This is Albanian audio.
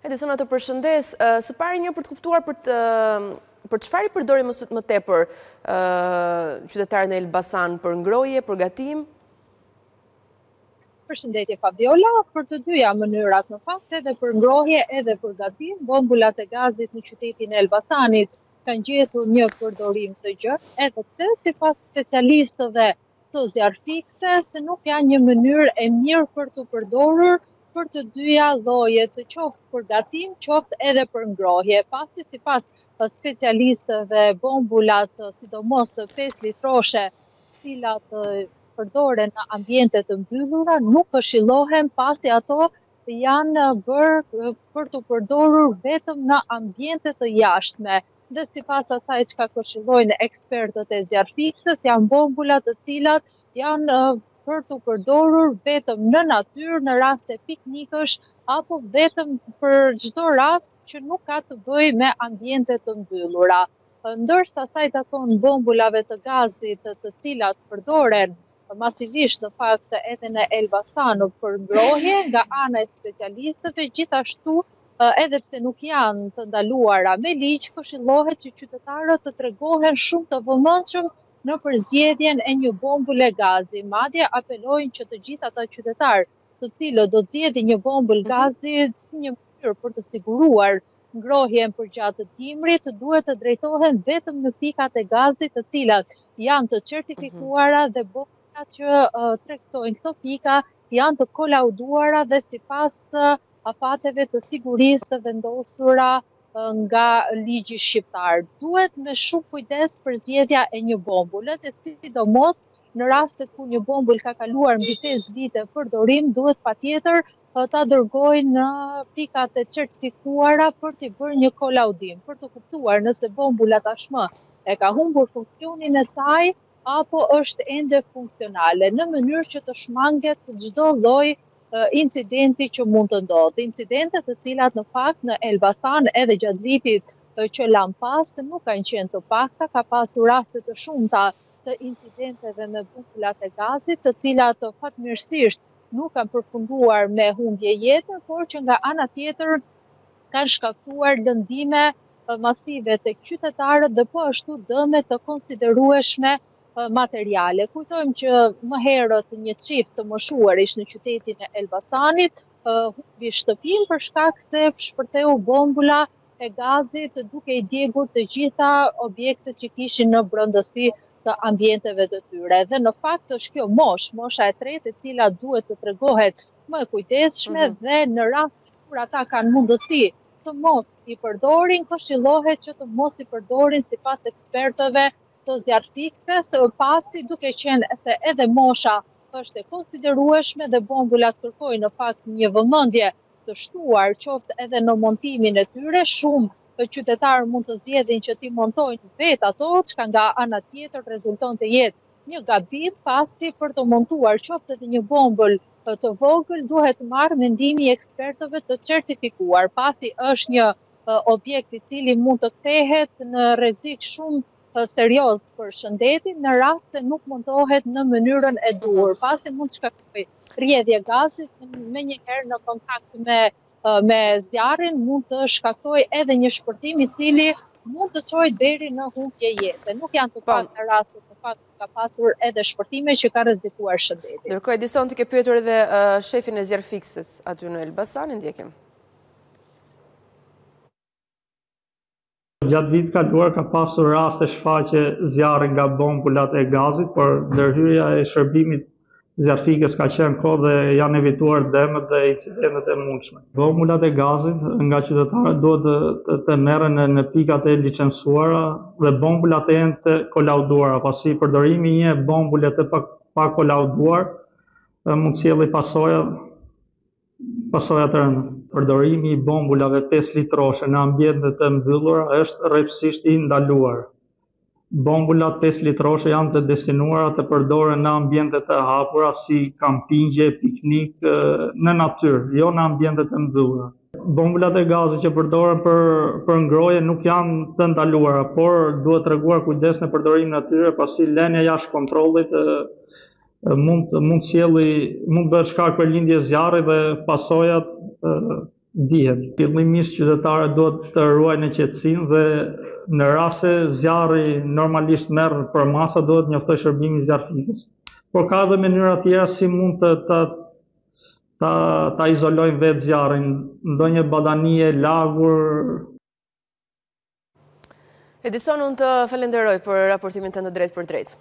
Edisona, të përshëndes, së pari një për të kuptuar për çfarë i përdorin më tepër qytetarët në Elbasan, për ngrohje, për gatim? Përshëndetje Fabiola, për të dyja mënyrat në fakt, edhe për ngrohje edhe për gatim, bombulat e gazit në qytetin e Elbasanit kanë gjetur një përdorim të gjerë, edhe pse sipas specialistëve të zjarrfikse se nuk janë një mënyrë e mirë për të përdorur për të dyja llojet, qoftë për gatim, qoftë edhe për ngrohje. Pasi sipas specialistëve bombulat, sidomos 5 litroshe, cilat përdoren në ambiente të mbyllura, nuk këshillohen pasi ato janë bërë për të përdorur vetëm në ambiente të jashtme. Dhe sipas asaj çka këshillojnë ekspertët e zjarrfiksës, janë bombula të cilat janë për të përdorur vetëm në natyrë, në raste piknikësh, apo vetëm për çdo rast që nuk ka të bëjë me ambiente të mbyllura. Ndërsa sa i takon bombulave të gazit, të cilat përdoren masivisht në fakt edhe në Elbasan për ngrohje nga ana e specialistëve, gjithashtu edhe pse nuk janë të ndaluara me ligj, këshillohet që qytetarët të tregohen shumë të vëmendshëm në përzgjedhjen e një bombule gazi. Madje apelojnë që të gjithë ata qytetarë të cilët do të zgjedhin një bombull gazi si një mënyrë për të siguruar ngrohjen përgjatë dimrit, duhet të drejtohen vetëm në pikat e gazit të cilat janë të certifikuara dhe që tregtojnë këto pika janë të kolauduara dhe sipas afateve të sigurisë të vendosura nga ligji shqiptar. Duhet me shumë kujdes për zgjedhja e një bombule, dhe sidomos në rastet ku një bombull ka kaluar mbi 5 vite përdorim, duhet patjetër ta dërgojnë në pikat e certifikuara për të bërë një kolaudim, për të kuptuar nëse bombula tashmë e ka humbur funksionin e saj apo është ende funksionale, në mënyrë që të shmanget çdo lloj incidenti që mund të ndodhë. Incidente të cilat në fakt në Elbasan edhe gjatë vitit që lan pas nuk kanë qenë të pakta, ka pasur raste të shumta të incidenteve me bombulat e gazit, të cilat fatmirësisht nuk kanë përfunduar me humbje jete, por që nga ana tjetër kanë shkaktuar lëndime masive tek qytetarët dhe po ashtu dëme të konsiderueshme materiale. Kujtojmë që më herët një çift të moshuarish në qytetin e Elbasanit humbi shtëpinë për shkak se shpërtheu bombula e gazit duke i djegur të gjitha objektet që kishin në brendësi të ambienteve të tyre. Dhe në fakt është kjo mosha e tretë e cila duhet të tregohet më e kujdesshme dhe në rast kur ata kanë mundësi të mos i përdorin, këshillohet që të mos i përdorin sipas ekspertëve të zjarrfikses, pasi duke qenë se edhe mosha është e konsiderueshme dhe bombulat kërkojnë në fakt një vëmendje të shtuar, qoftë edhe në montimin e tyre. Shumë qytetarë mund të zgjedhin që ti montojnë vetë ato, çka nga ana tjetër rezulton të jetë një gabim, pasi për të montuar qoftë edhe një bombull të vogël duhet marrë mendimi i ekspertëve të certifikuar, pasi është një objekt i cili mund të kthehet në rrezik shumë serioz për shëndetin në rast se nuk montohet në mënyrën e duhur, pasi mund të shkaktojë rrjedhje gazit menjëherë në kontakt me zjarrin, mund të shkaktojë edhe një shpërthim i cili mund të çojë deri në humbje jete. Nuk janë të pakta rastet, në fakt ka pasur edhe shpërthime që kanë rrezikuar shëndetin. Ndërkohë Edison ti ke pyetur edhe shefin e zjarrfiksit aty në Elbasan, ndjekim. Gjatë vitit kaluar ka pasur raste shfaqje zjarri nga bombulat e gazit, por ndërhyrja e shërbimit zjarrfikës ka qenë kohë dhe janë evituar dëmet dhe incidentet e mundshme. Bombulat e gazit nga qytetarët duhet të merren në pikat e licencuara dhe bombulat e të kolauduara, pasi përdorimi i një bombule të pa kolauduar mund sjellë pasoja të rënda. Përdorimi i bombulave 5 litroshe në ambiente të mbyllura është rrepsisht i ndaluar. Bombulat 5 litroshe janë të destinuara të përdoren në ambiente të hapura si kampingje, piknik, në natyrë, jo në ambiente të mbyllura. Bombulat e gazit që përdoren për ngrohje nuk janë të ndaluara, por duhet treguar kujdes në përdorimin e tyre, pasi lënia jashtë kontrollit mund bëhet shkak për lindje zjarri dhe pasojat dihet. Fillimisht qytetarët duhet të ruajnë qetësinë dhe në rast se zjarri normalisht merr për masa, duhet njoftoj shërbimi zjarrfikës. Por ka edhe mënyra tjera si mund ta izolojnë vetë zjarrin, ndonjë badanie, lagur. Edison, unë të falenderoj për raportimin tënd drejt për drejt.